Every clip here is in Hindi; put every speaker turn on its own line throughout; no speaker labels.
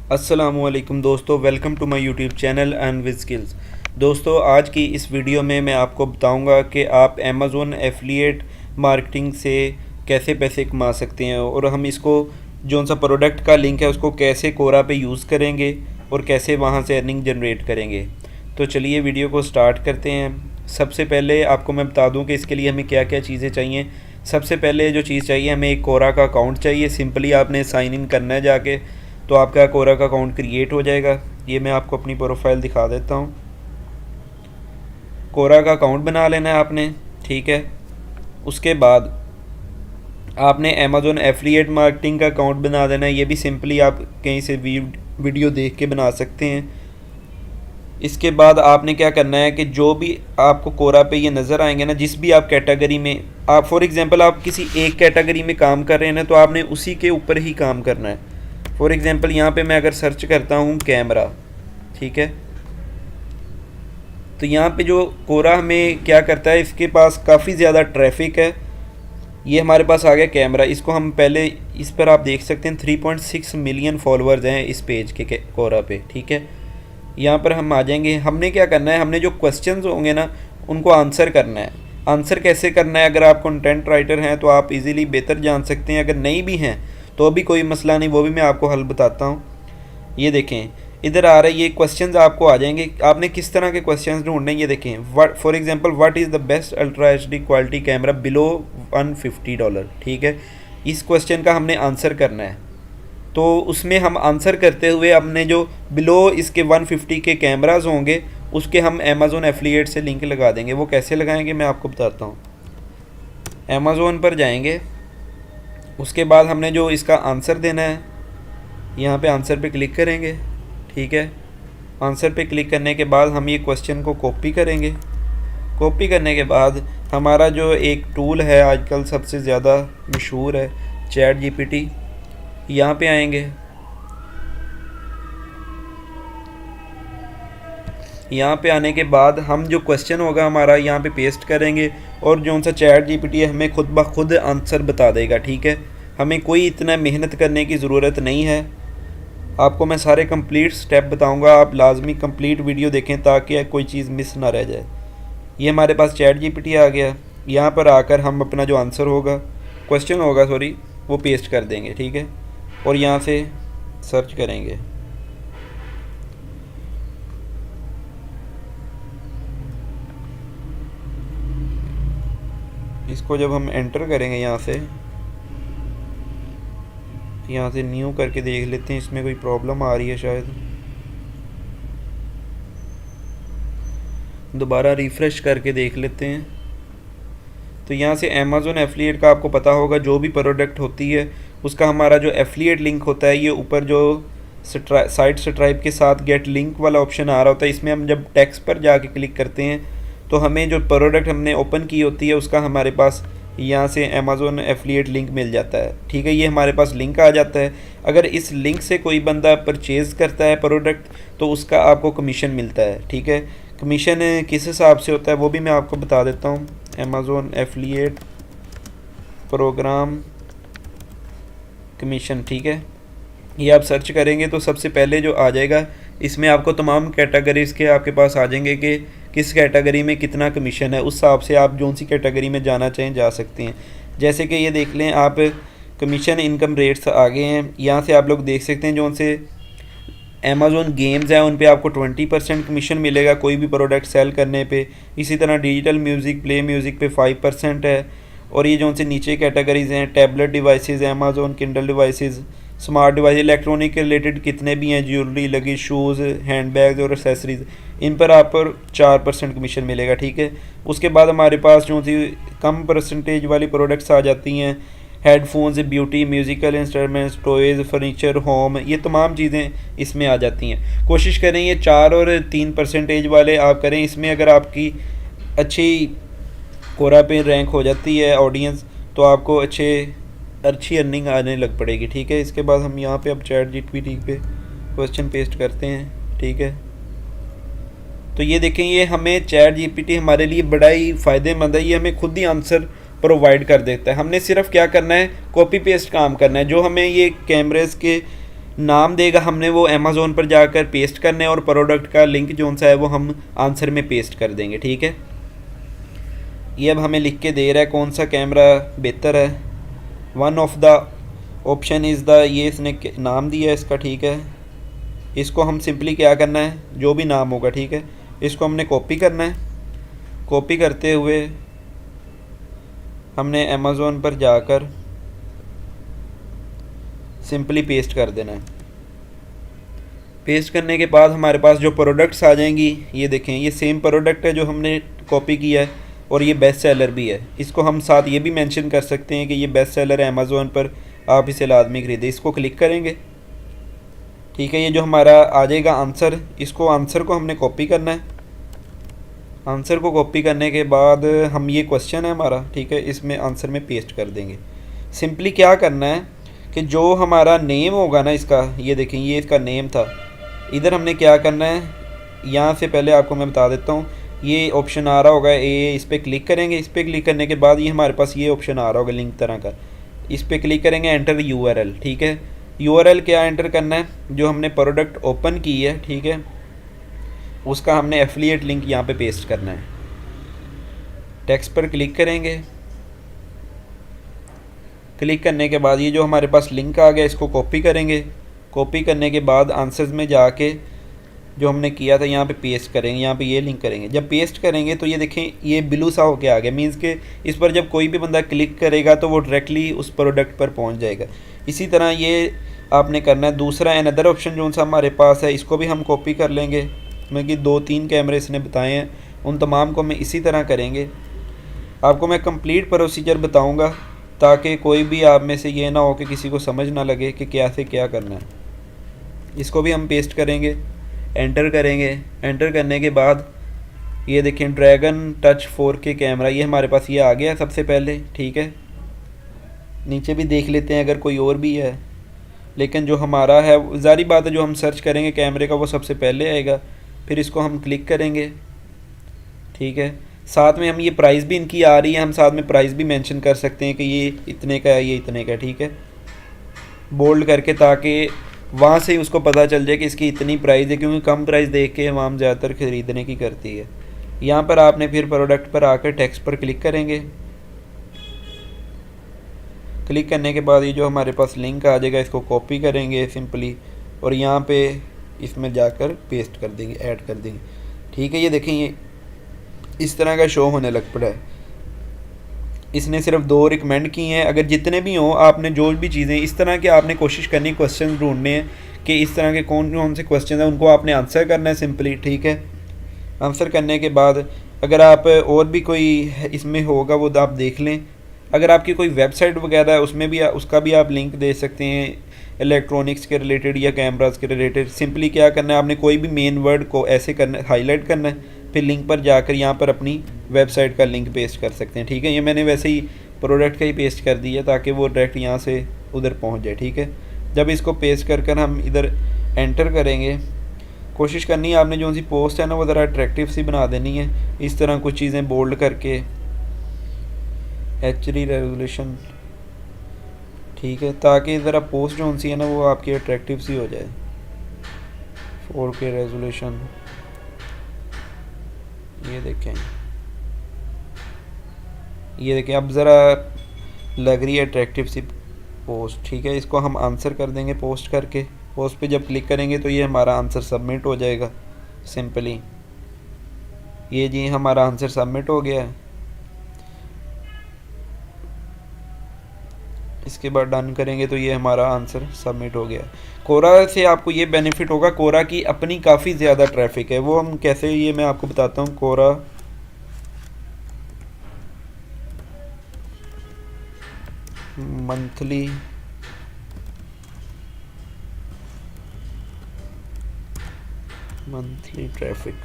अस्सलामुअलैकुम दोस्तों, welcome to my YouTube channel and with skills. दोस्तों, आज की इस वीडियो में मैं आपको बताऊंगा कि आप अमेज़ॉन एफिलिएट मार्केटिंग से कैसे पैसे कमा सकते हैं और हम इसको जो सा प्रोडक्ट का लिंक है उसको कैसे कोरा पे यूज़ करेंगे और कैसे वहां से अर्निंग जनरेट करेंगे। तो चलिए वीडियो को स्टार्ट करते हैं। सबसे पहले आपको मैं बता दूं कि इसके लिए हमें क्या क्या चीज़ें चाहिए। सबसे पहले जो चीज़ चाहिए, हमें एक कोरा का अकाउंट चाहिए। सिंपली आपने साइन इन करना है जाके, तो आपका कोरा का अकाउंट क्रिएट हो जाएगा। ये मैं आपको अपनी प्रोफाइल दिखा देता हूँ। कोरा का अकाउंट बना लेना है आपने, ठीक है। उसके बाद आपने अमेज़ॉन एफिलिएट मार्केटिंग का अकाउंट बना देना है। ये भी सिंपली आप कहीं से वीडियो देख के बना सकते हैं। इसके बाद आपने क्या करना है कि जो भी आपको कोरा पे ये नज़र आएंगे ना, जिस भी आप कैटेगरी में, आप फॉर एग्जांपल आप किसी एक कैटेगरी में काम कर रहे हैं ना, तो आपने उसी के ऊपर ही काम करना है। फॉर एग्जांपल यहाँ पे मैं अगर सर्च करता हूँ कैमरा, ठीक है, तो यहाँ पे जो कोरा हमें क्या करता है, इसके पास काफ़ी ज़्यादा ट्रैफिक है। ये हमारे पास आ गया कैमरा। इसको हम पहले, इस पर आप देख सकते हैं 3.6 मिलियन फॉलोअर्स हैं इस पेज के कोरा पे, ठीक है। यहाँ पर हम आ जाएंगे। हमने क्या करना है, हमने जो क्वेश्चंस होंगे ना उनको आंसर करना है। आंसर कैसे करना है, अगर आप कंटेंट राइटर हैं तो आप इजीली बेहतर जान सकते हैं, अगर नहीं भी हैं तो भी कोई मसला नहीं, वो भी मैं आपको हल बताता हूँ। ये देखें, इधर आ रहा है, ये क्वेश्चंस आपको आ जाएंगे। आपने किस तरह के क्वेश्चंस ढूंढने, ये देखें। What for example, what is the best ultra HD quality camera below $150, ठीक है। इस क्वेश्चन का हमने आंसर करना है। तो उसमें हम आंसर करते हुए अपने जो बिलो इसके 150 के कैमराज होंगे उसके हम अमेज़ॉन एफिलिएट से लिंक लगा देंगे। वो कैसे लगाएंगे मैं आपको बताता हूँ। अमेज़ॉन पर जाएंगे, उसके बाद हमने जो इसका आंसर देना है, यहाँ पे आंसर पे क्लिक करेंगे, ठीक है। आंसर पे क्लिक करने के बाद हम ये क्वेश्चन को कॉपी करेंगे। कॉपी करने के बाद हमारा जो एक टूल है आजकल सबसे ज़्यादा मशहूर है, चैट जीपीटी, यहाँ पे आएंगे। यहाँ पे आने के बाद हम जो क्वेश्चन होगा हमारा यहाँ पे पेस्ट करेंगे और जो सा चैट जीपीटी है हमें खुद ब खुद आंसर बता देगा, ठीक है। हमें कोई इतना मेहनत करने की ज़रूरत नहीं है। आपको मैं सारे कंप्लीट स्टेप बताऊंगा, आप लाजमी कंप्लीट वीडियो देखें ताकि कोई चीज़ मिस ना रह जाए। ये हमारे पास चैट जीपीटी आ गया। यहाँ पर आकर हम अपना जो आंसर होगा, क्वेश्चन होगा सॉरी, वो पेस्ट कर देंगे, ठीक है। और यहाँ से सर्च करेंगे। इसको जब हम एंटर करेंगे यहाँ से न्यू करके देख लेते हैं, इसमें कोई प्रॉब्लम आ रही है शायद। दोबारा रिफ़्रेश करके देख लेते हैं। तो यहाँ से अमेज़ॉन एफिलिएट का आपको पता होगा, जो भी प्रोडक्ट होती है उसका हमारा जो एफिलिएट लिंक होता है, ये ऊपर जो साइट सब्सक्राइब के साथ गेट लिंक वाला ऑप्शन आ रहा होता है, इसमें हम जब टेक्स्ट पर जाके क्लिक करते हैं तो हमें जो प्रोडक्ट हमने ओपन की होती है उसका हमारे पास यहाँ से अमेज़ॉन एफिलिएट लिंक मिल जाता है, ठीक है। ये हमारे पास लिंक आ जाता है। अगर इस लिंक से कोई बंदा परचेज़ करता है प्रोडक्ट तो उसका आपको कमीशन मिलता है, ठीक है। कमीशन किस हिसाब से होता है वो भी मैं आपको बता देता हूँ। अमेज़ॉन एफिलिएट प्रोग्राम कमीशन, ठीक है। ये आप सर्च करेंगे तो सबसे पहले जो आ जाएगा, इसमें आपको तमाम कैटेगरीज़ के आपके पास आ जाएंगे कि किस कैटेगरी में कितना कमीशन है। उस हिसाब से आप जो सी कैटेगरी में जाना चाहें जा सकते हैं। जैसे कि ये देख लें आप, कमीशन इनकम रेट्स आ गए हैं। यहाँ से आप लोग देख सकते हैं जो से अमेज़ॉन गेम्स हैं उन पे आपको 20% कमीशन मिलेगा कोई भी प्रोडक्ट सेल करने पे। इसी तरह डिजिटल म्यूज़िक, प्ले म्यूज़िक पे 5% है। और ये जो से नीचे कैटेगरीज़ हैं, tablet devices, Amazon Kindle devices, smart device, electronic के रिलेटेड कितने भी हैं, jewellery, luggage, shoes, hand bags और एक्सेसरीज़, इन पर आप पर 4% कमीशन मिलेगा, ठीक है। उसके बाद हमारे पास जो सी कम परसेंटेज वाली प्रोडक्ट्स आ जाती हैं, headphones, beauty, musical instruments, toys, furniture, home, ये तमाम चीज़ें इसमें आ जाती हैं। कोशिश करें ये 4 और 3% वाले आप करें। इसमें अगर आपकी अच्छी कोरा पे रैंक हो जाती है ऑडियंस, तो आपको अच्छी अर्निंग आने लग पड़ेगी, ठीक है। इसके बाद हम यहाँ पे अब चैट जीपीटी पे क्वेश्चन पेस्ट करते हैं, ठीक है। तो ये देखें, ये हमें चैट जीपीटी हमारे लिए बड़ा ही फ़ायदेमंद है। ये हमें खुद ही आंसर प्रोवाइड कर देता है। हमने सिर्फ क्या करना है, कॉपी पेस्ट काम करना है। जो हमें ये कैमरेज के नाम देगा हमने वो अमेज़ोन पर जाकर पेस्ट करना है और प्रोडक्ट का लिंक जो सा है वो हम आंसर में पेस्ट कर देंगे। ठीक है, ये अब हमें लिख के दे रहा है कौन सा कैमरा बेहतर है। One of the option is the, ये इसने नाम दिया है इसका। ठीक है, इसको हम सिंपली क्या करना है, जो भी नाम होगा, ठीक है, इसको हमने कॉपी करना है। कॉपी करते हुए हमने अमेज़ोन पर जाकर सिंपली पेस्ट कर देना है। पेस्ट करने के बाद हमारे पास जो प्रोडक्ट्स आ जाएंगी, ये देखें, ये सेम प्रोडक्ट है जो हमने कॉपी किया है और ये बेस्ट सेलर भी है। इसको हम साथ ये भी मेंशन कर सकते हैं कि ये बेस्ट सेलर है अमेज़ोन पर, आप इसे लाजमी खरीदें। इसको क्लिक करेंगे। ठीक है, ये जो हमारा आ जाएगा आंसर, इसको आंसर को हमने कॉपी करना है। आंसर को कॉपी करने के बाद हम, ये क्वेश्चन है हमारा, ठीक है, इसमें आंसर में पेस्ट कर देंगे। सिंपली क्या करना है कि जो हमारा नेम होगा ना इसका, ये देखें, ये इसका नेम था। इधर हमने क्या करना है, यहाँ से पहले आपको मैं बता देता हूँ, ये ऑप्शन आ रहा होगा ए, इस पर क्लिक करेंगे। इस पर क्लिक करने के बाद ये हमारे पास ये ऑप्शन आ रहा होगा लिंक तरह का, इस पर क्लिक करेंगे, एंटर यूआरएल। ठीक है, यूआरएल क्या एंटर करना है, जो हमने प्रोडक्ट ओपन की है, ठीक है, उसका हमने एफिलिएट लिंक यहाँ पे पेस्ट करना है। टेक्स्ट पर क्लिक करेंगे। क्लिक करने के बाद ये जो हमारे पास लिंक आ गया, इसको कॉपी करेंगे। कॉपी करने के बाद आंसर्स में जाके जो हमने किया था यहाँ पे पेस्ट करेंगे, यहाँ पे ये लिंक करेंगे। जब पेस्ट करेंगे तो ये देखें, ये ब्लू सा होके आ गया, मीन्स के इस पर जब कोई भी बंदा क्लिक करेगा तो वो डायरेक्टली उस प्रोडक्ट पर पहुँच जाएगा। इसी तरह ये आपने करना है। दूसरा अनदर ऑप्शन जो सा हमारे पास है, इसको भी हम कॉपी कर लेंगे, क्योंकि 2-3 कैमरे इसने बताए हैं, उन तमाम को मैं इसी तरह करेंगे। आपको मैं कंप्लीट प्रोसीजर बताऊंगा ताकि कोई भी आप में से ये ना हो कि किसी को समझ ना लगे कि क्या से क्या करना है। इसको भी हम पेस्ट करेंगे, एंटर करेंगे। एंटर करने के बाद ये देखें, ड्रैगन टच 4K कैमरा, ये हमारे पास ये आ गया सबसे पहले। ठीक है, नीचे भी देख लेते हैं अगर कोई और भी है, लेकिन जो हमारा है, ज़ाहिर बात है, जो हम सर्च करेंगे कैमरे का वो सबसे पहले आएगा। फिर इसको हम क्लिक करेंगे। ठीक है, साथ में हम, ये प्राइस भी इनकी आ रही है, हम साथ में प्राइस भी मेंशन कर सकते हैं कि ये इतने का है, ये इतने का है। ठीक है, बोल्ड करके, ताकि वहाँ से ही उसको पता चल जाए कि इसकी इतनी प्राइस है, क्योंकि कम प्राइस देख के हम ज़्यादातर ख़रीदने की करती है। यहाँ पर आपने फिर प्रोडक्ट पर आकर टेक्स्ट पर क्लिक करेंगे। क्लिक करने के बाद ये जो हमारे पास लिंक आ जाएगा, इसको कॉपी करेंगे सिंपली और यहाँ पे इसमें जाकर पेस्ट कर देंगे, ऐड कर देंगे। ठीक है, ये देखें, ये इस तरह का शो होने लग पड़ा है। इसने सिर्फ 2 रिकमेंड की हैं। अगर जितने भी हों, आपने जो भी चीज़ें इस तरह के आपने कोशिश करनी, क्वेश्चन ढूंढने हैं कि इस तरह के कौन कौन से क्वेश्चन हैं, उनको आपने आंसर करना है सिंपली। ठीक है, आंसर करने के बाद अगर आप और भी कोई इसमें होगा वो आप देख लें। अगर आपकी कोई वेबसाइट वगैरह है, उसमें भी उसका भी आप लिंक दे सकते हैं, इलेक्ट्रॉनिक्स के रिलेटेड या कैमरास के रिलेटेड। सिंपली क्या करना है, आपने कोई भी मेन वर्ड को ऐसे करना, हाईलाइट करना है, फिर लिंक पर जाकर यहाँ पर अपनी वेबसाइट का लिंक पेस्ट कर सकते हैं। ठीक है, ये मैंने वैसे ही प्रोडक्ट का ही पेस्ट कर दिया ताकि वो डायरेक्ट यहाँ से उधर पहुँच जाए। ठीक है, जब इसको पेस्ट कर हम इधर एंटर करेंगे, कोशिश करनी है आपने जो सी पोस्ट है ना वो ज़रा अट्रैक्टिव सी बना देनी है। इस तरह कुछ चीज़ें बोल्ड करके, HD रेजोल्यूशन, ठीक है, ताकि ज़रा पोस्ट जो सी है ना वो आपकी अट्रैक्टिव सी हो जाए। 4K रेजोल्यूशन, ये देखें, ये देखें, अब ज़रा लग रही है अट्रैक्टिव सी पोस्ट। ठीक है, इसको हम आंसर कर देंगे पोस्ट करके। पोस्ट पे जब क्लिक करेंगे तो ये हमारा आंसर सबमिट हो जाएगा सिंपली। ये जी हमारा आंसर सबमिट हो गया है। इसके बाद डन करेंगे तो ये हमारा आंसर सबमिट हो गया। कोरा से आपको ये बेनिफिट होगा, कोरा की अपनी काफ़ी ज़्यादा ट्रैफिक है। वो हम कैसे, ये मैं आपको बताता हूँ। कोरा मंथली ट्रैफिक,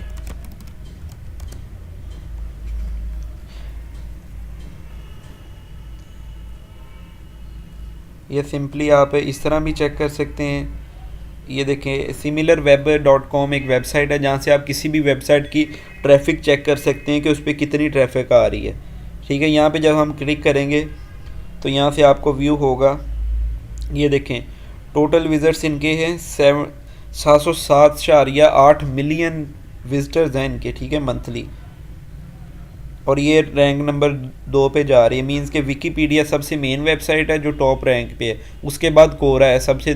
ये सिंपली आप इस तरह भी चेक कर सकते हैं। ये देखें, similarweb.com एक वेबसाइट है जहाँ से आप किसी भी वेबसाइट की ट्रैफिक चेक कर सकते हैं कि उस पर कितनी ट्रैफिक आ रही है। ठीक है, यहाँ पे जब हम क्लिक करेंगे तो यहाँ से आपको व्यू होगा, ये देखें टोटल विज़िट्स इनके हैं 707.8 मिलियन विजिटर्स हैं इनके, ठीक है, मंथली। और ये रैंक नंबर 2 पे जा रही है। मींस के विकीपीडिया सबसे मेन वेबसाइट है जो टॉप रैंक पे है, उसके बाद कोरा है सबसे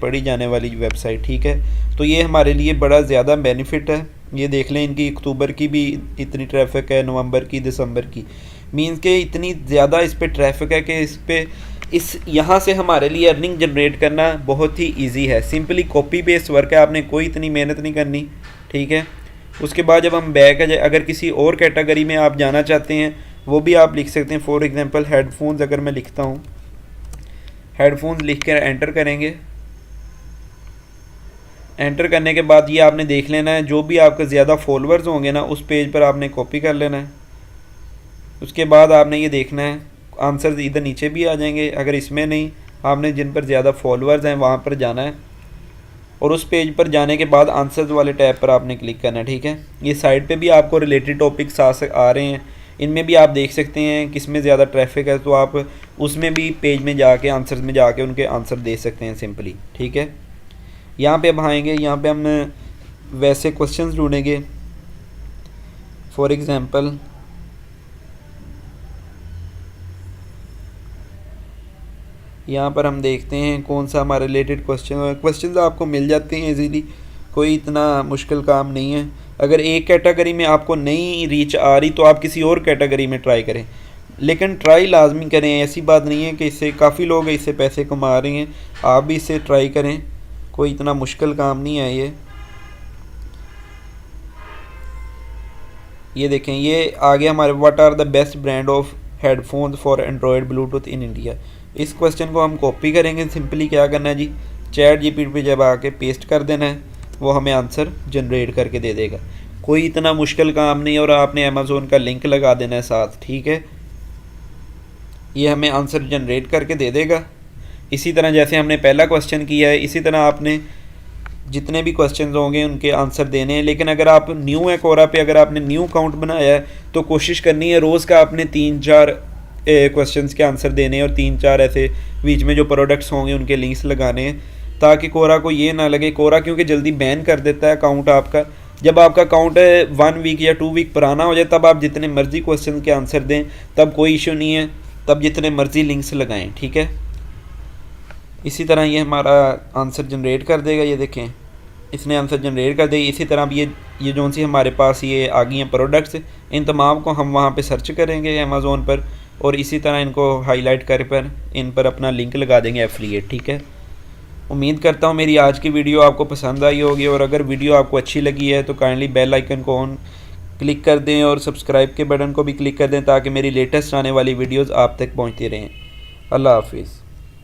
पढ़ी जाने वाली वेबसाइट, ठीक है। तो ये हमारे लिए बड़ा ज़्यादा बेनिफिट है। ये देख लें, इनकी अक्टूबर की भी इतनी ट्रैफिक है, नवंबर की, दिसंबर की। मींस के इतनी ज़्यादा इस पर ट्रैफिक है कि यहाँ से हमारे लिए अर्निंग जनरेट करना बहुत ही ईजी है। सिंपली कॉपी पेस्ट वर्क है, आपने कोई इतनी मेहनत नहीं करनी, ठीक है। उसके बाद जब हम बैक है, अगर किसी और कैटेगरी में आप जाना चाहते हैं वो भी आप लिख सकते हैं। फॉर एग्जांपल हेडफोन्स अगर मैं लिखता हूँ, हेडफोन्स लिख कर एंटर करेंगे। एंटर करने के बाद ये आपने देख लेना है, जो भी आपके ज़्यादा फॉलोअर्स होंगे ना उस पेज पर आपने कॉपी कर लेना है। उसके बाद आपने ये देखना है, आंसर इधर नीचे भी आ जाएंगे। अगर इसमें नहीं, आपने जिन पर ज़्यादा फॉलोअर्स हैं वहाँ पर जाना है और उस पेज पर जाने के बाद आंसर्स वाले टैब पर आपने क्लिक करना है, ठीक है। ये साइड पे भी आपको रिलेटेड टॉपिक्स आ रहे हैं, इनमें भी आप देख सकते हैं किस में ज़्यादा ट्रैफिक है, तो आप उसमें भी पेज में जाके आंसर्स में जाके उनके आंसर दे सकते हैं सिंपली, ठीक है। यहाँ पे अब आएंगे, यहाँ पे हम वैसे क्वेश्चंस ढूंढेंगे। फॉर एग्ज़ाम्पल यहाँ पर हम देखते हैं कौन सा हमारे रिलेटेड क्वेश्चंस आपको मिल जाते हैं इजीली, कोई इतना मुश्किल काम नहीं है। अगर एक कैटेगरी में आपको नहीं रीच आ रही तो आप किसी और कैटेगरी में ट्राई करें, लेकिन ट्राई लाजमी करें। ऐसी बात नहीं है कि इससे काफ़ी लोग इससे पैसे कमा रहे हैं, आप भी इससे ट्राई करें, कोई इतना मुश्किल काम नहीं है ये देखें, ये आगे हमारे what are the best brand of headphones for Android Bluetooth in India. इस क्वेश्चन को हम कॉपी करेंगे। सिंपली क्या करना है जी, चैट जीपीटी पे जब आके पेस्ट कर देना है, वो हमें आंसर जनरेट करके दे देगा। कोई इतना मुश्किल काम नहीं, और आपने अमेज़ोन का लिंक लगा देना है साथ, ठीक है। ये हमें आंसर जनरेट करके दे देगा। इसी तरह जैसे हमने पहला क्वेश्चन किया है, इसी तरह आपने जितने भी क्वेश्चन होंगे उनके आंसर देने हैं। लेकिन अगर आप न्यू है कोरा पे, अगर आपने न्यू अकाउंट बनाया है तो कोशिश करनी है रोज़ का आपने 3-4 क्वेश्चंस के आंसर देने हैं, और 3-4 ऐसे बीच में जो प्रोडक्ट्स होंगे उनके लिंक्स लगाने हैं, ताकि कोरा को ये ना लगे। कोरा क्योंकि जल्दी बैन कर देता है अकाउंट आपका। जब आपका अकाउंट 1 वीक या 2 वीक पुराना हो जाए तब आप जितने मर्जी क्वेश्चन के आंसर दें, तब कोई इशू नहीं है, तब जितने मर्जी लिंक्स लगाएं, ठीक है। इसी तरह ये हमारा आंसर जनरेट कर देगा। ये देखें, इसने आंसर जनरेट कर दिया। इसी तरह अब ये जो सी हमारे पास ये आ गई हैं प्रोडक्ट्स, इन तमाम को हम वहाँ पे सर्च करेंगे अमेज़ोन पर, और इसी तरह इनको हाईलाइट कर इन पर अपना लिंक लगा देंगे एफिलिएट, ठीक है। उम्मीद करता हूँ मेरी आज की वीडियो आपको पसंद आई होगी, और अगर वीडियो आपको अच्छी लगी है तो काइंडली बेल आइकन को ऑन क्लिक कर दें और सब्सक्राइब के बटन को भी क्लिक कर दें, ताकि मेरी लेटेस्ट आने वाली वीडियोज़ आप तक पहुँचती रहें। अल्लाह हाफिज़।